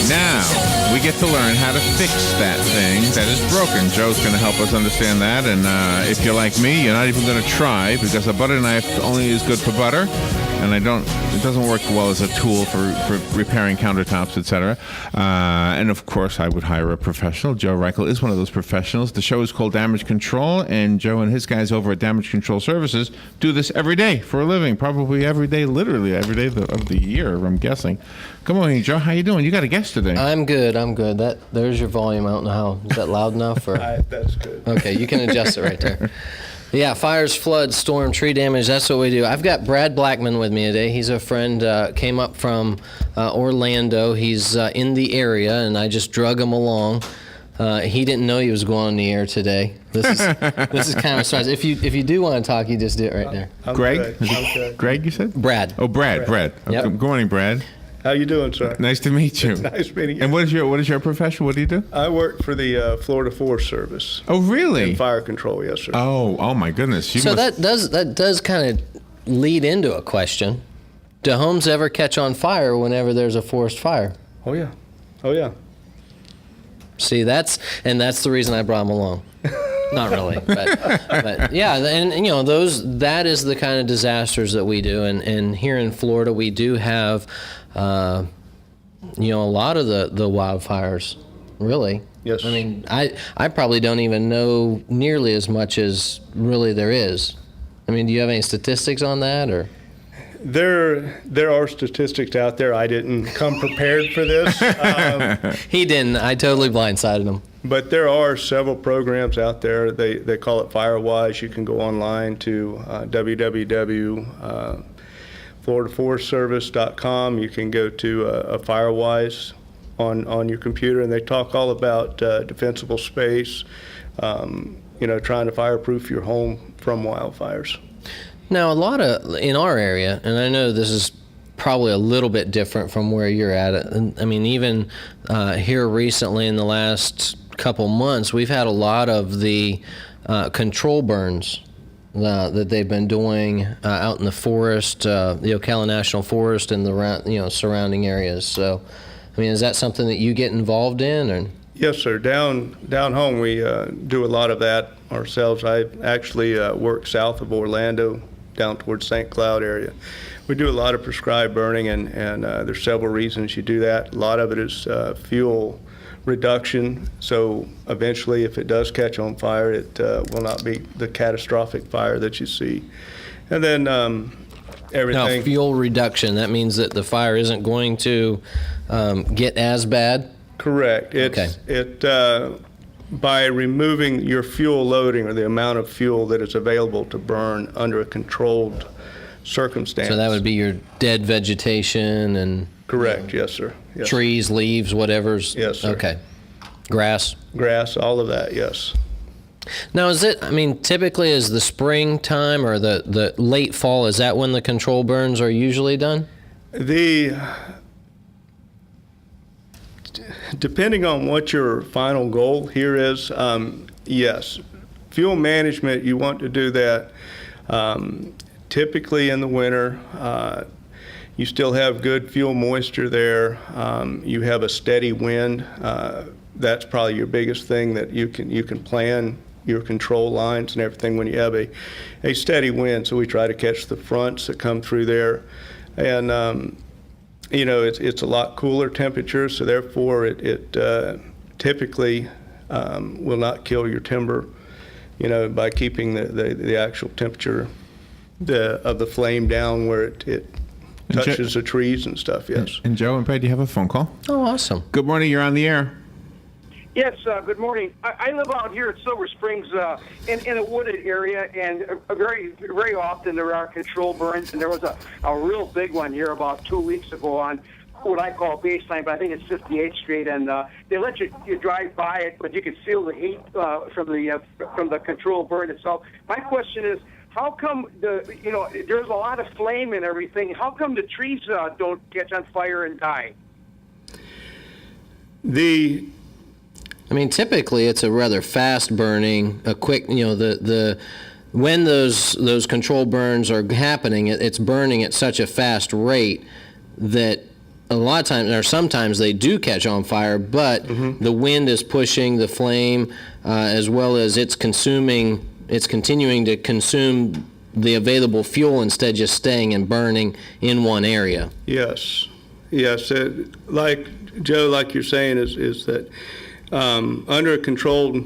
Now, we get to learn how to fix that thing that is broken. Joe's going to help us understand that, and if you're like me, you're not even going to try, because a butter knife only is good for butter, and it doesn't work well as a tool for repairing countertops, etc. And of course, I would hire a professional. Joe Reichel is one of those professionals. The show is called Damage Control, and Joe and his guys over at Damage Control Services do this every day for a living, probably every day, literally every day of the year, I'm guessing. Good morning, Joe. How you doing? You got a guest today. I'm good. There's your volume. I don't know how. Is that loud enough? Or? That's good. Okay, you can adjust it right there. Yeah, fires, floods, storm, tree damage, that's what we do. I've got Brad Blackman with me today. He's a friend, came up from Orlando. He's in the area, and I just drug him along. He didn't know he was going on the air today. This is kind of a surprise. If you do want to talk, you just do it right there. Greg? Greg, you said? Brad. Oh, Brad. Yep. Good morning, Brad. How you doing, sir? Nice to meet you. It's nice meeting you. And what is your profession? What do you do? I work for the Florida Forest Service. Oh, really? In fire control, yes, sir. Oh my goodness. That does kind of lead into a question. Do homes ever catch on fire whenever there's a forest fire? Oh yeah. See, that's the reason I brought him along. Not really, but yeah, and that is the kind of disasters that we do, and here in Florida we do have, a lot of the wildfires, really. Yes. I mean, I probably don't even know nearly as much as really there is. I mean, do you have any statistics on that, or? There are statistics out there. I didn't come prepared for this. He didn't. I totally blindsided him. But there are several programs out there. They call it FireWise. You can go online to www.floridaforestservice.com. You can go to a FireWise on your computer, and they talk all about defensible space, trying to fireproof your home from wildfires. Now, in our area, and I know this is probably a little bit different from where you're at. I mean, even here recently in the last couple months, we've had a lot of the control burns that they've been doing out in the forest, the Ocala National Forest and the surrounding areas. So, I mean, is that something that you get involved in? Or? Yes, sir. Down home, we do a lot of that ourselves. I actually work south of Orlando, down towards St. Cloud area. We do a lot of prescribed burning, and there's several reasons you do that. A lot of it is fuel reduction, so eventually if it does catch on fire, it will not be the catastrophic fire that you see. And then everything... Now, fuel reduction, that means that the fire isn't going to get as bad? Correct. By removing your fuel loading, or the amount of fuel that is available to burn under a controlled circumstance. So that would be your dead vegetation and... Correct, yes, sir. Yes. Trees, leaves, whatever's... Yes, sir. Okay. Grass, all of that, yes. Now, typically is the springtime or the late fall, is that when the control burns are usually done? Depending on what your final goal here is, yes. Fuel management, you want to do that typically in the winter. You still have good fuel moisture there. You have a steady wind. That's probably your biggest thing, that you can plan your control lines and everything when you have a steady wind. So we try to catch the fronts that come through there. And it's a lot cooler temperature, so therefore it typically will not kill your timber, by keeping the actual temperature of the flame down where it touches the trees and stuff, yes. And Joe and Brad, you have a phone call? Oh, awesome. Good morning, you're on the air. Yes, good morning. I live out here at Silver Springs in a wooded area, and very, very often there are control burns, and there was a real big one here about 2 weeks ago on what I call baseline, but I think it's 58th Street, and they let you drive by it, but you can feel the heat from the control burn itself. My question is, how come there's a lot of flame and everything? How come the trees don't catch on fire and die? Typically it's a rather fast burning, a quick, when those control burns are happening, it's burning at such a fast rate that a lot of times, or sometimes they do catch on fire, but the wind is pushing the flame, as well as it's continuing to consume the available fuel instead of just staying and burning in one area. Yes. Like Joe, like you're saying, is that under a controlled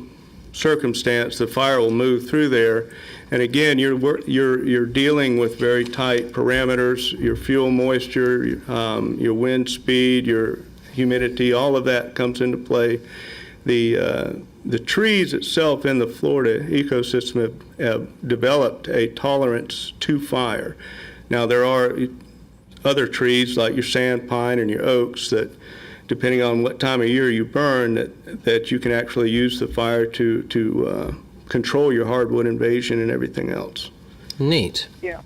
circumstance, the fire will move through there. And again, you're dealing with very tight parameters, your fuel moisture, your wind speed, your humidity, all of that comes into play. The trees itself in the Florida ecosystem have developed a tolerance to fire. Now, there are other trees like your sand pine and your oaks that, depending on what time of year you burn, that you can actually use the fire to control your hardwood invasion and everything else. Neat. Yeah.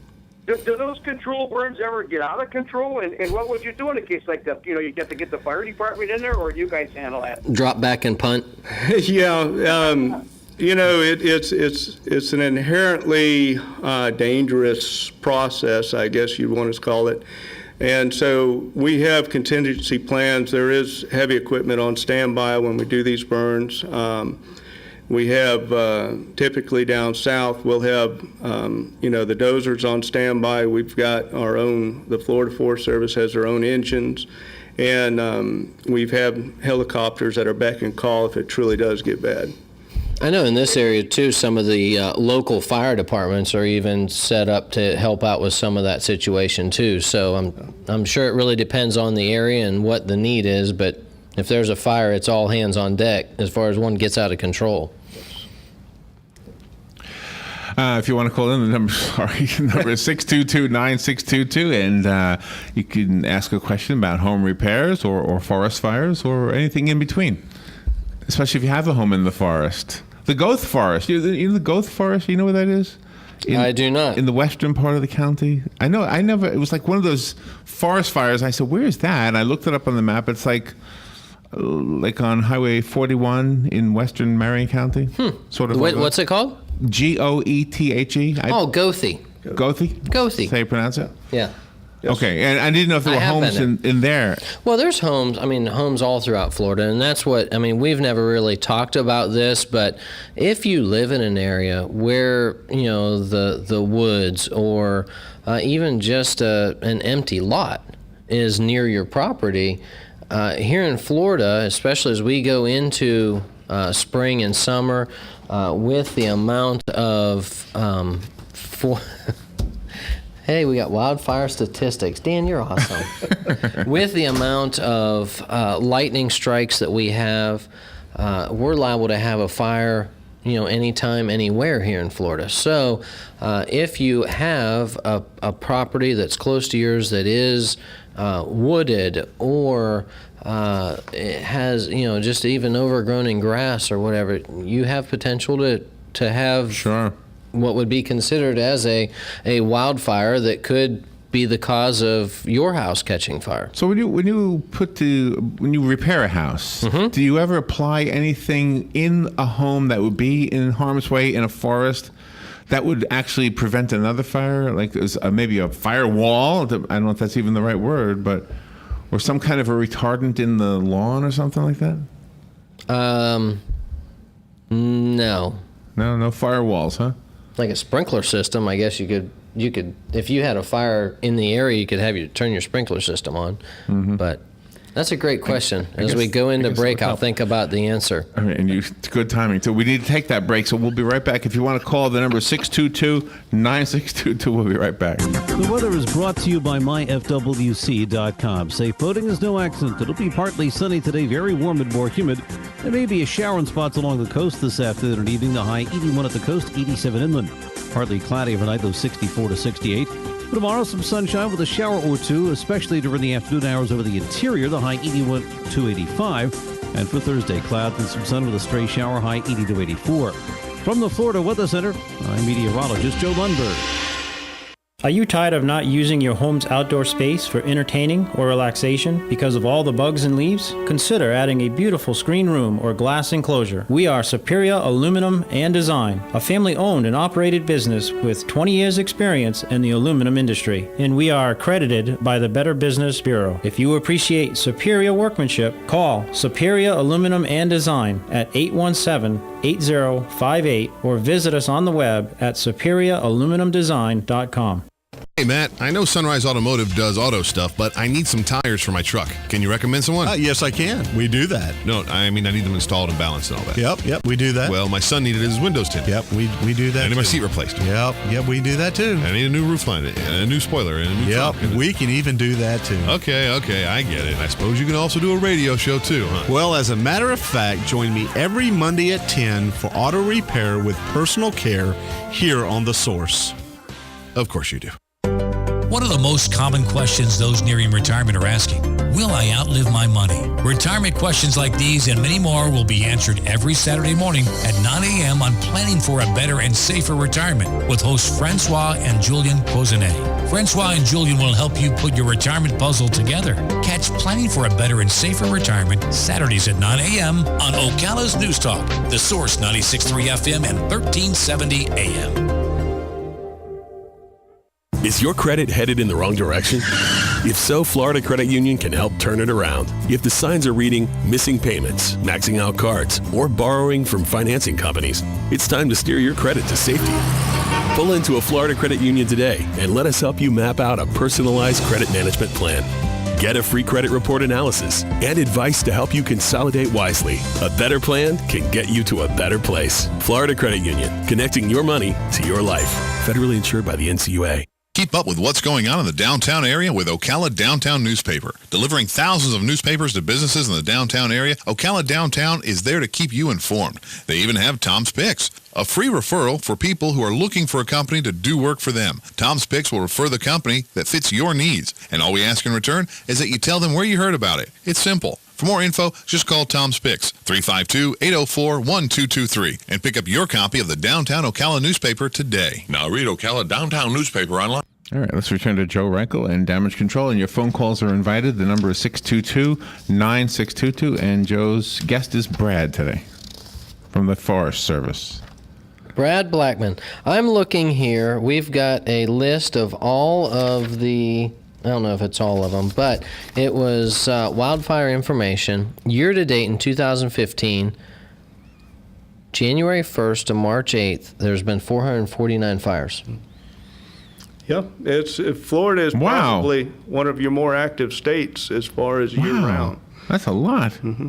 Do those control burns ever get out of control? And what would you do in a case like that? You get to get the fire department in there, or do you guys handle that? Drop back and punt. Yeah. It's an inherently dangerous process, I guess you'd want to call it. And so we have contingency plans. There is heavy equipment on standby when we do these burns. We have typically down south, we'll have the dozers on standby. We've got the Florida Forest Service has their own engines, and we've had helicopters that are beck and call if it truly does get bad. I know in this area too, some of the local fire departments are even set up to help out with some of that situation too. So I'm sure it really depends on the area and what the need is, but if there's a fire, it's all hands on deck as far as one gets out of control. If you want to call in, the number is 622-9622, and you can ask a question about home repairs or forest fires or anything in between, especially if you have a home in the forest. The Goth Forest, you know the Goth Forest, you know where that is? I do not. In the western part of the county. I never, it was like one of those forest fires. I said, where is that? And I looked it up on the map. It's like on Highway 41 in western Marion County. Sort of. What's it called? Goethe. Gothy. Gothy? Gothy. That's how you pronounce it? Yeah. Yes. Okay, and I didn't know if there were homes in there. Well, there's homes, homes all throughout Florida, and that's what, we've never really talked about this, but if you live in an area where, the woods or even just an empty lot is near your property, here in Florida, especially as we go into spring and summer, with the amount of Hey, we got wildfire statistics. Dan, you're awesome. With the amount of lightning strikes that we have, we're liable to have a fire, anytime, anywhere here in Florida. So if you have a property that's close to yours that is wooded or it has, just even overgrown in grass or whatever, you have potential to have what would be considered as a wildfire that could be the cause of your house catching fire. So when you repair a house, do you ever apply anything in a home that would be in harm's way in a forest that would actually prevent another fire, like maybe a firewall? I don't know if that's even the right word, or some kind of a retardant in the lawn or something like that? No. No firewalls, huh? Like a sprinkler system, I guess you could if you had a fire in the area, you could turn your sprinkler system on. But that's a great question. As we go into break, I'll think about the answer. All right, and it's good timing. So we need to take that break, so we'll be right back. If you want to call, the number is 622-9622. We'll be right back. The weather is brought to you by myfwc.com. Safe boating is no accident. It'll be partly sunny today, very warm and more humid. There may be a shower in spots along the coast this afternoon and evening. The high 81 at the coast, 87 inland. Partly cloudy overnight, though 64 to 68. For tomorrow, some sunshine with a shower or two, especially during the afternoon hours over the interior. The high 81 to 85. And for Thursday, clouds and some sun with a stray shower, high 80 to 84. From the Florida Weather Center, I'm meteorologist Joe Lundberg. Are you tired of not using your home's outdoor space for entertaining or relaxation because of all the bugs and leaves? Consider adding a beautiful screen room or glass enclosure. We are Superior Aluminum and Design, a family-owned and operated business with 20 years experience in the aluminum industry, and we are accredited by the Better Business Bureau. If you appreciate superior workmanship, call Superior Aluminum and Design at 817-8058 or visit us on the web at superiораluminumdesign.com. Hey, Matt, I know Sunrise Automotive does auto stuff, but I need some tires for my truck. Can you recommend someone? Yes, I can. We do that. No, I mean, I need them installed and balanced and all that. Yep, we do that. Well, my son needed his windows tinted. Yep, we do that. I need my too. seat replaced. Yep, we do that too. I need a new roof line, and a new spoiler, and a new Yep, trunk. we can even do that too. Okay, I get it. I suppose you can also do a radio show too, huh? Well, as a matter of fact, join me every Monday at 10 for auto repair with personal care here on The Source. Of course you do. One of the most common questions those nearing retirement are asking, will I outlive my money? Retirement questions like these and many more will be answered every Saturday morning at 9 a.m. on Planning for a Better and Safer Retirement with hosts Francois and Julian Pozenet. Francois and Julian will help you put your retirement puzzle together. Catch Planning for a Better and Safer Retirement Saturdays at 9 a.m. on Ocala's News Talk, The Source 96.3 FM and 1370 AM. Is your credit headed in the wrong direction? If so, Florida Credit Union can help turn it around. If the signs are reading missing payments, maxing out cards, or borrowing from financing companies, it's time to steer your credit to safety. Pull into a Florida Credit Union today and let us help you map out a personalized credit management plan. Get a free credit report analysis and advice to help you consolidate wisely. A better plan can get you to a better place. Florida Credit Union, connecting your money to your life. Federally insured by the NCUA. Keep up with what's going on in the downtown area with Ocala Downtown Newspaper. Delivering thousands of newspapers to businesses in the downtown area, Ocala Downtown is there to keep you informed. They even have Tom's Picks, a free referral for people who are looking for a company to do work for them. Tom's Picks will refer the company that fits your needs, and all we ask in return is that you tell them where you heard about it. It's simple. For more info, just call Tom's Picks, 352-804-1223, and pick up your copy of the Downtown Ocala newspaper today. Now read Ocala Downtown newspaper online. All right, let's return to Joe Reichel and Damage Control, and your phone calls are invited. The number is 622-9622, and Joe's guest is Brad today from the Forest Service. Brad Blackman. I'm looking here. We've got a list of all of the, I don't know if it's all of them, but it was wildfire information. Year to date in 2015, January 1st to March 8th, there's been 449 fires. Yeah, Florida is probably one of your more active states as far as year-round. That's a lot. Mm-hmm.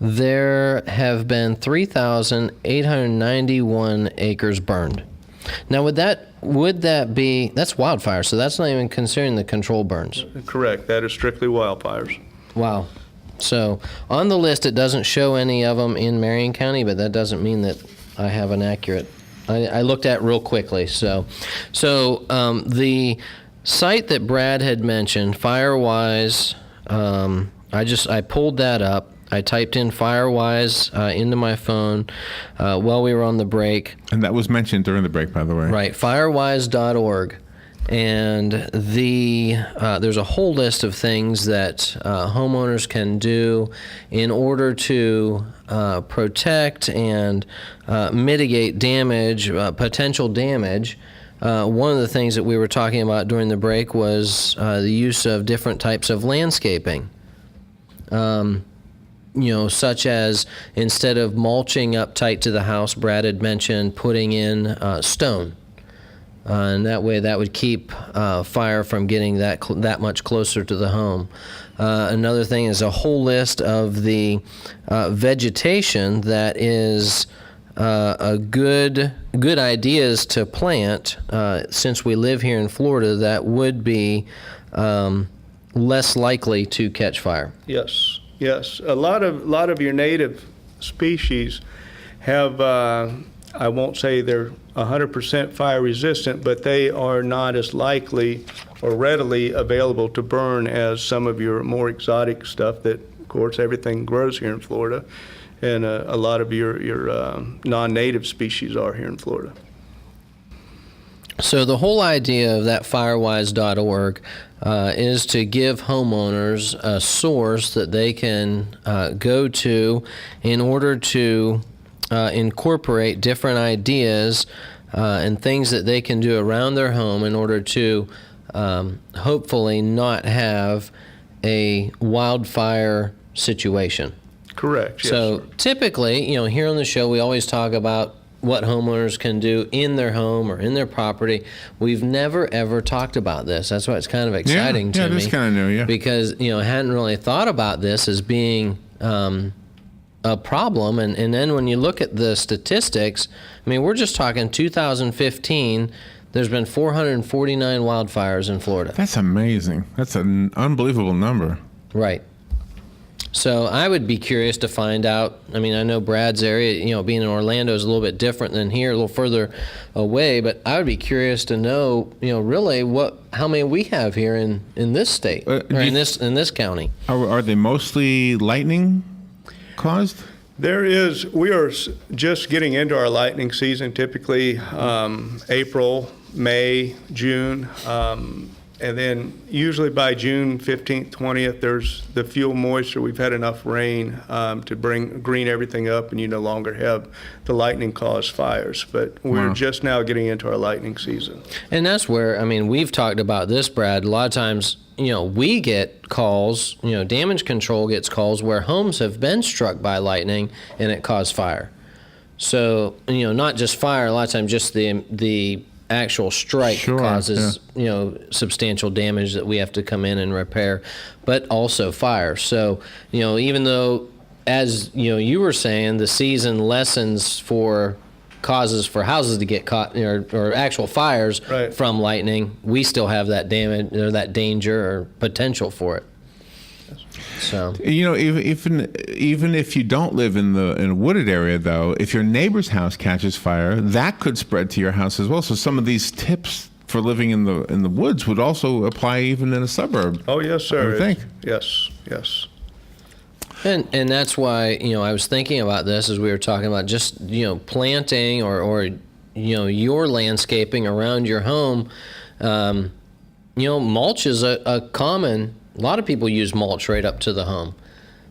There have been 3,891 acres burned. Now, would that be, that's wildfire, so that's not even considering the control burns. Correct. That is strictly wildfires. Wow. So on the list, it doesn't show any of them in Marion County, but that doesn't mean that I have an accurate. I looked at it real quickly. So the site that Brad had mentioned, Firewise, I pulled that up. I typed in Firewise into my phone while we were on the break. And that was mentioned during the break, by the way. Right, firewise.org. And there's a whole list of things that homeowners can do in order to protect and mitigate damage, potential damage. One of the things that we were talking about during the break was the use of different types of landscaping. Such as instead of mulching up tight to the house, Brad had mentioned putting in stone. And that way that would keep fire from getting that much closer to the home. Another thing is a whole list of the vegetation that is a good ideas to plant since we live here in Florida that would be less likely to catch fire. Yes. A lot of your native species have, I won't say they're 100% fire resistant, but they are not as likely or readily available to burn as some of your more exotic stuff that, of course, everything grows here in Florida, and a lot of your non-native species are here in Florida. So the whole idea of that firewise.org is to give homeowners a source that they can go to in order to incorporate different ideas and things that they can do around their home in order to hopefully not have a wildfire situation. Correct. Yes, So sir. typically, here on the show, we always talk about what homeowners can do in their home or in their property. We've never, ever talked about this. That's why it's kind of exciting to me. Yeah, it is kind of new, yeah. Because, I hadn't really thought about this as being a problem. And then when you look at the statistics, I mean, we're just talking 2015, there's been 449 wildfires in Florida. That's amazing. That's an unbelievable number. Right. So I would be curious to find out. I mean, I know Brad's area, being in Orlando is a little bit different than here, a little further away, but I would be curious to know, really how many we have here in this state, or in this county. Are they mostly lightning caused? We are just getting into our lightning season, typically April, May, June. And then usually by June 15th, 20th, there's the fuel moisture. We've had enough rain to green everything up, and you no longer have the lightning-caused fires. But we're just now getting into our lightning season. And that's where, we've talked about this, Brad. A lot of times, we get calls, damage control gets calls where homes have been struck by lightning and it caused fire. So, not just fire, a lot of times just the actual strike causes substantial damage that we have to come in and repair, but also fire. So even though, as you were saying, the season lessens for causes for houses to get caught or actual fires from lightning, we still have that damage or that danger or potential for it. So even if you don't live in a wooded area, though, if your neighbor's house catches fire, that could spread to your house as well. So some of these tips for living in the woods would also apply even in a suburb. Oh yes, sir. I would think. Yes. And that's why I was thinking about this as we were talking about just planting or your landscaping around your home. Mulch is a common. A lot of people use mulch right up to the home.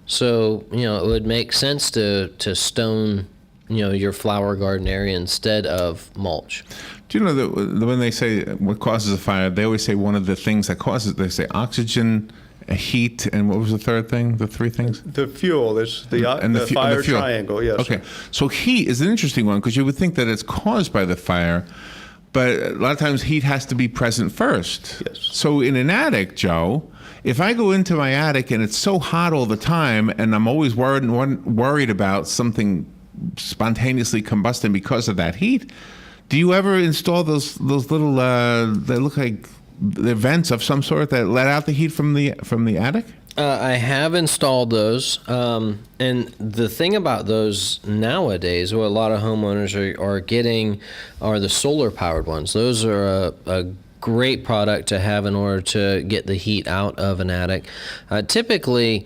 So, it would make sense to stone, your flower garden area instead of mulch. Do you know that when they say what causes a fire, they always say one of the things that causes, they say oxygen, heat, and what was the third thing, the three things? The fuel is the fire triangle, yes. Okay, so heat is an interesting one because you would think that it's caused by the fire, but a lot of times heat has to be present first. Yes. So in an attic, Joe, if I go into my attic and it's so hot all the time and I'm always worried about something spontaneously combusting because of that heat, do you ever install those little they look like the vents of some sort that let out the heat from the attic? I have installed those, and the thing about those nowadays, what a lot of homeowners are getting are the solar-powered ones. Those are a great product to have in order to get the heat out of an attic. Typically,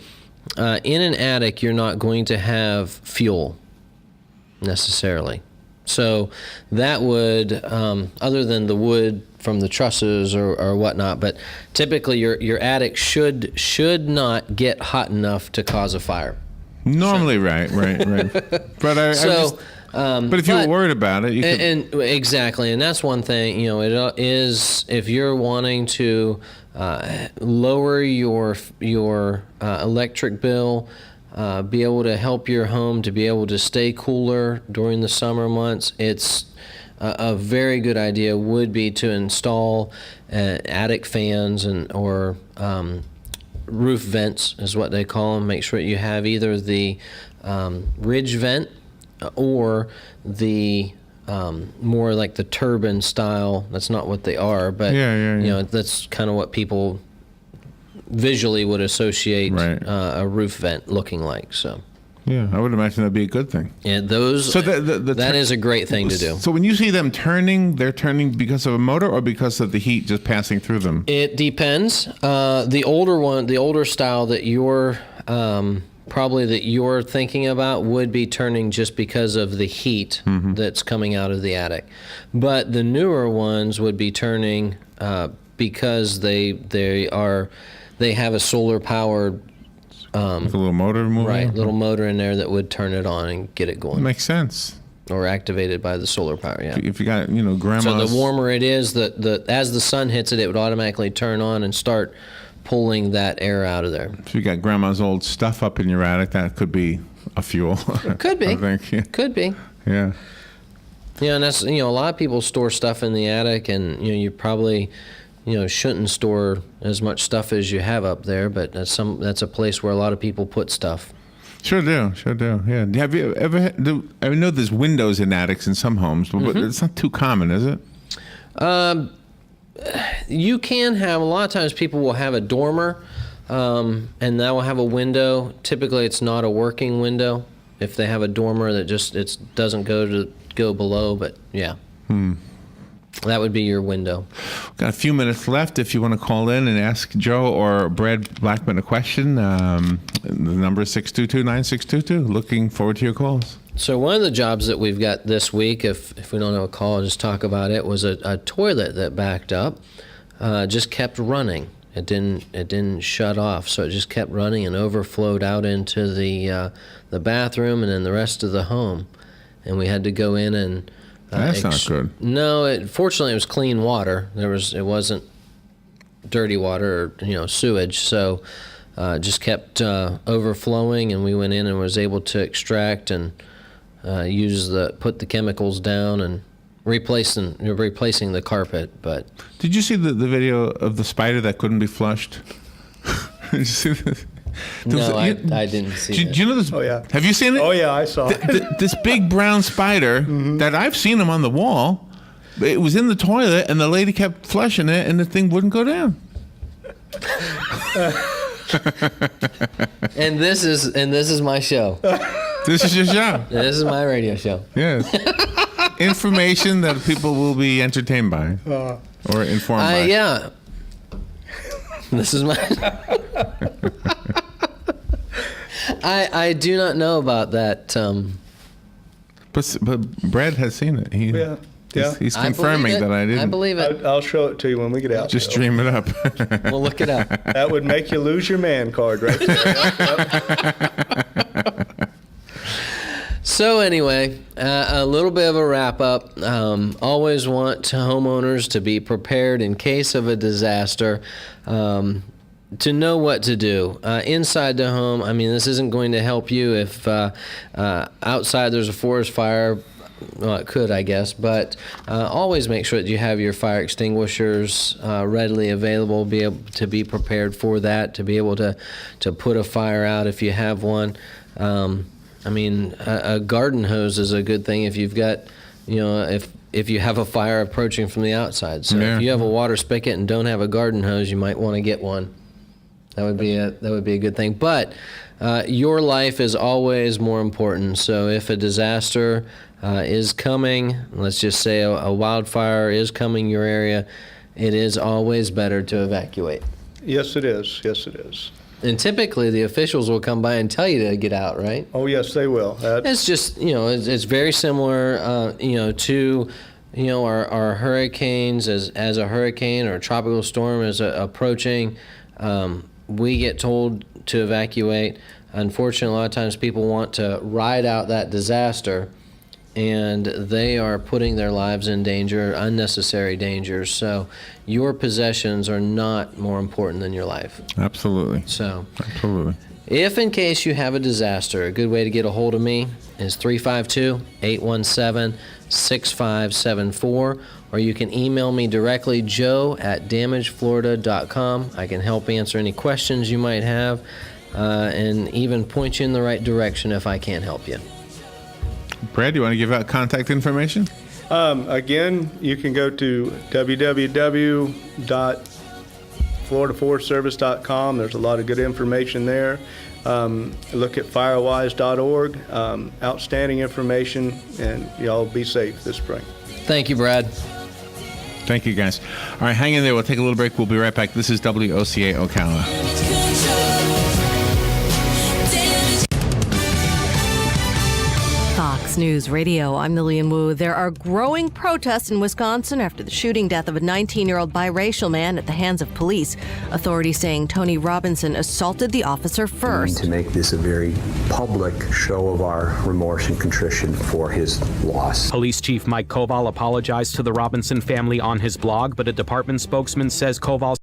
in an attic, you're not going to have fuel necessarily. So that would, other than the wood from the trusses or whatnot, but typically your attic should not get hot enough to cause a fire. Normally, right. But but if you were worried about it, you could. And exactly, and that's one thing. It is if you're wanting to lower your electric bill, be able to help your home to be able to stay cooler during the summer months. It's a very good idea would be to install attic fans or roof vents is what they call them. Make sure you have either the ridge vent or the more like the turbine style. That's not what they are, but that's kind of what people visually would associate a roof vent looking like. So yeah, I would imagine that'd be a good thing. Yeah, those. So that is a great thing to do. So when you see them turning, they're turning because of a motor or because of the heat just passing through them? It depends. The older style that you're probably that you're thinking about would be turning just because of the heat that's coming out of the attic. But the newer ones would be turning because they have a solar powered With a little motor moving? little motor in there that would turn it on and get it going. Makes sense. Or activated by the solar power, yeah. If you got, grandma's... So the warmer it is, as the sun hits it, it would automatically turn on and start pulling that air out of there. If you got grandma's old stuff up in your attic, that could be a fuel. Could be. I think. Yeah. Could be. Yeah. Yeah, and that's, a lot of people store stuff in the attic, and, you probably, shouldn't store as much stuff as you have up there, but that's a place where a lot of people put stuff. Sure do. Yeah. Have you ever? I know there's windows in attics in some homes, but it's not too common, is it? You can have, a lot of times people will have a dormer, and that will have a window. Typically, it's not a working window. If they have a dormer that it doesn't go below, but yeah. That would be your window. Got a few minutes left if you want to call in and ask Joe or Brad Blackman a question. The number is 622-9622. Looking forward to your calls. So one of the jobs that we've got this week, if we don't have a call, I'll just talk about it, was a toilet that backed up, just kept running. It didn't shut off, so it just kept running and overflowed out into the bathroom and then the rest of the home. And we had to go in and... That's not good. No, fortunately it was clean water. It wasn't dirty water or sewage, so just kept overflowing, and we went in and was able to extract and put the chemicals down and replacing the carpet. But did you see the video of the spider that couldn't be flushed? Did you see this? No, I didn't see that. Do you know this? Oh, yeah. Have you seen it? Oh, yeah, I saw it. This big brown spider that I've seen him on the wall. It was in the toilet, and the lady kept flushing it, and the thing wouldn't go down. And this is my show. This is your show. This is my radio show. Yes. Information that people will be entertained by or informed by. Yeah. This is my... I do not know about that. But Brad has seen it. He's confirming that I didn't. I believe it. I'll show it to you when we get out. Just dream it up. We'll look it up. That would make you lose your man card right there. So anyway, a little bit of a wrap up. Always want homeowners to be prepared in case of a disaster, to know what to do. Inside the home, this isn't going to help you if outside there's a forest fire. Well, it could, I guess, but always make sure that you have your fire extinguishers readily available, be able to be prepared for that, to be able to put a fire out if you have one. A garden hose is a good thing if you've got, if you have a fire approaching from the outside. So if you have a water spigot and don't have a garden hose, you might want to get one. That would be a good thing. But your life is always more important. So if a disaster is coming, let's just say a wildfire is coming your area, it is always better to evacuate. Yes, it is. Yes, it is. And typically the officials will come by and tell you to get out, right? Oh, yes, they will. It's just, it's very similar, to, our hurricanes as a hurricane or a tropical storm is approaching. We get told to evacuate. Unfortunately, a lot of times people want to ride out that disaster, and they are putting their lives in danger, unnecessary danger. So your possessions are not more important than your life. Absolutely. So, absolutely. If in case you have a disaster, a good way to get a hold of me is 352-817-6574, or you can email me directly, joe@damageflorida.com. I can help answer any questions you might have, and even point you in the right direction if I can't help you. Brad, you want to give out contact information? Again, you can go to www.floridaforestservice.com. There's a lot of good information there. Look at firewise.org. Outstanding information, and y'all be safe this spring. Thank you, Brad. Thank you, guys. All right, hang in there. We'll take a little break. We'll be right back. This is WOCA Ocala. Fox News Radio, I'm Lillian Wu. There are growing protests in Wisconsin after the shooting death of a 19-year-old biracial man at the hands of police. Authorities saying Tony Robinson assaulted the officer first. To make this a very public show of our remorse and contrition for his loss. Police Chief Mike Koval apologized to the Robinson family on his blog, but a department spokesman says Koval